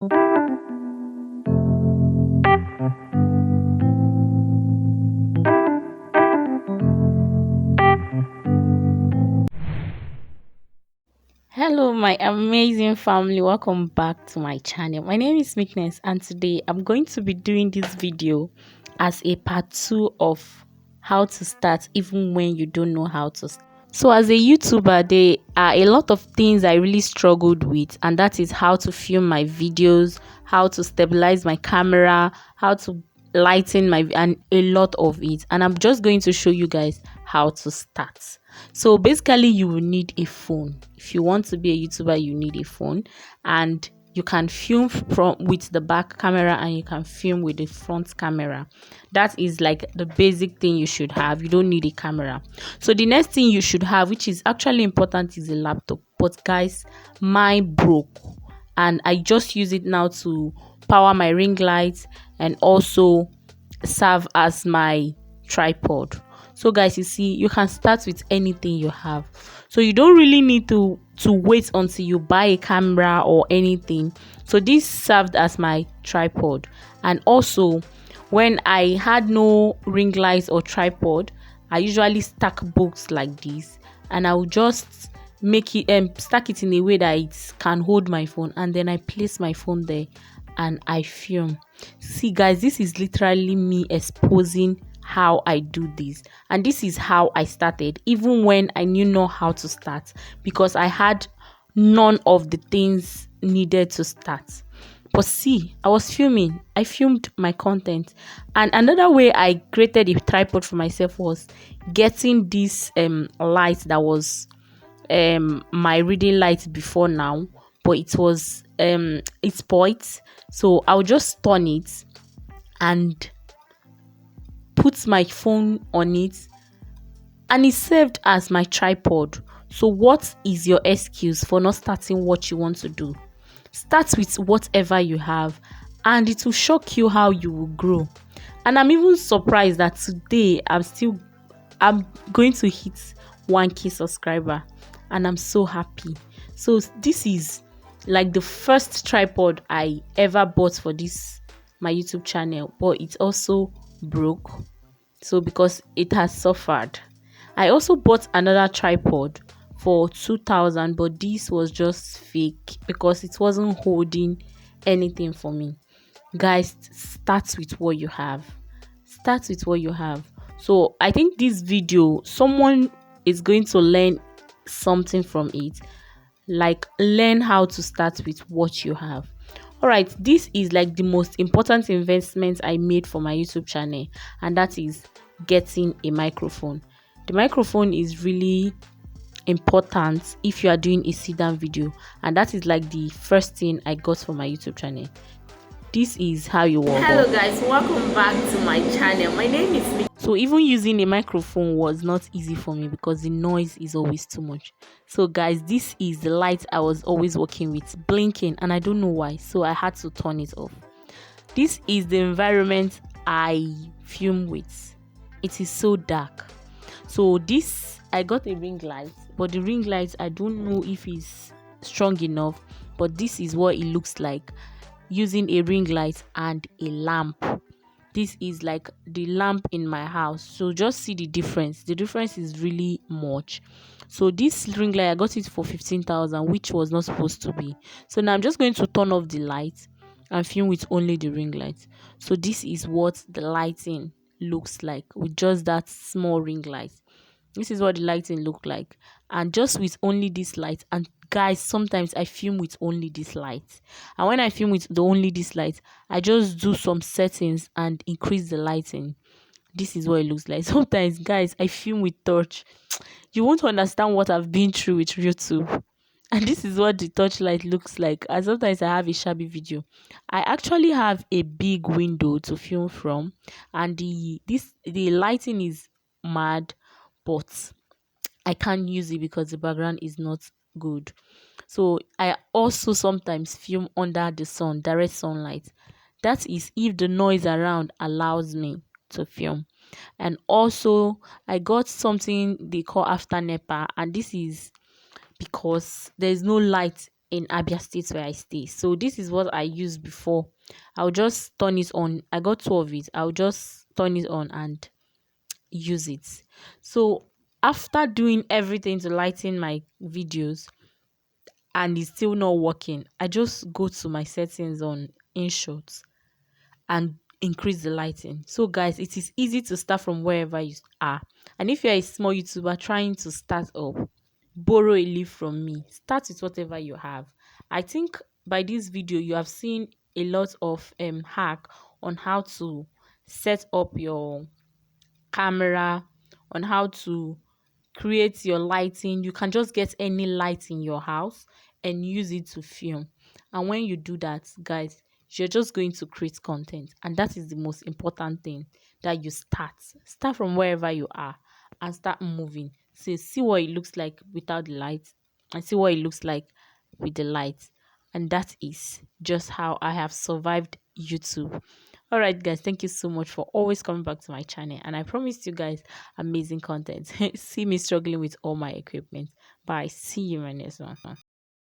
Hello, my amazing family. Welcome back to my channel. My name is MEKNEX, and today I'm going to be doing this video as a part 2 of how to start even when you don't know how to start. So as a YouTuber, there are a lot of things I really struggled with, and that is how to film my videos, how to stabilize my camera, how to lighten my, and a lot of it. And I'm just going to show you guys how to start. So basically you will need a phone. If you want to be a YouTuber, you need a phone, and you can film from with the back camera and you can film with the front camera. That is like the basic thing you should have. You don't need a camera. So the next thing you should have, which is actually important, is a laptop. But guys, mine broke and I just use it now to power my ring lights and also serve as my tripod. So guys, you see, you can start with anything you have. So you don't really need to wait until you buy a camera or anything. So this served as my tripod. And also, when I had no ring lights or tripod, I usually stack books like this, and I will just make it stack it in a way that it can hold my phone, and then I place my phone there and I film. See guys, this is literally me exposing how I do this, and this is how I started even when I knew not how to start, because I had none of the things needed to start. But see, I was filming, I filmed my content. And another way I created a tripod for myself was getting this light that was my reading light before now, but it was it spoiled. So I'll just turn it and put my phone on it, and it served as my tripod. So what is your excuse for not starting what you want to do? Start with whatever you have, and it will shock you how you will grow. And I'm even surprised that today I'm going to hit 1k subscriber, and I'm so happy. So this is like the first tripod I ever bought for this my YouTube channel, but it also broke. So because it has suffered, I also bought another tripod for 2,000, but this was just fake because it wasn't holding anything for me. Guys, start with what you have. Start with what you have. So I think this video, someone is going to learn something from it. Like, learn how to start with what you have. All right, this is like the most important investment I made for my YouTube channel, and that is getting a microphone. The microphone is really important if you are doing a sit down video, and that is like the first thing I got for my YouTube channel. This is how you work. Hello guys, welcome back to my channel. My name is Mi. So even using a microphone was not easy for me because the noise is always too much. So guys, this is the light I was always working with, blinking, and I don't know why, so I had to turn it off. This is the environment I film with. It is so dark. So this, I got a ring light, but the ring light, I don't know if it's strong enough, but this is what it looks like using a ring light and a lamp. This is like the lamp in my house. So just see the difference. The difference is really much. So this ring light, I got it for 15,000, which was not supposed to be. So now I'm just going to turn off the light and film with only the ring light. So this is what the lighting looks like with just that small ring light. This is what the lighting look like, and just with only this light. And guys, sometimes I film with only this light, and when I film with the only this light, I just do some settings and increase the lighting. This is what it looks like. Sometimes guys, I film with torch. You won't understand what I've been through with YouTube. And this is what the torchlight looks like. And sometimes I have a shabby video. I actually have a big window to film from, and the lighting is mad, but I can't use it because the background is not good. So I also sometimes film under the sun, direct sunlight. That is if the noise around allows me to film. And also I got something they call after NEPA, and this is because there's no light in Abia State where I stay. So this is what I used before. I'll just turn it on. I got two of it. I'll just turn it on and use it. So after doing everything to lighten my videos and it's still not working, I just go to my settings on InShot and increase the lighting. So guys, it is easy to start from wherever you are. And if you're a small YouTuber trying to start up, borrow a leaf from me. Start with whatever you have. I think by this video you have seen a lot of hack on how to set up your camera, on how to create your lighting. You can just get any light in your house and use it to film. And when you do that, guys, you're just going to create content. And that is the most important thing, that you start from wherever you are and start moving. So see what it looks like without the light and see what it looks like with the light. And that is just how I have survived YouTube. All right, guys, thank you so much for always coming back to my channel. And I promise you guys amazing content. See me struggling with all my equipment. Bye. See you in my next one.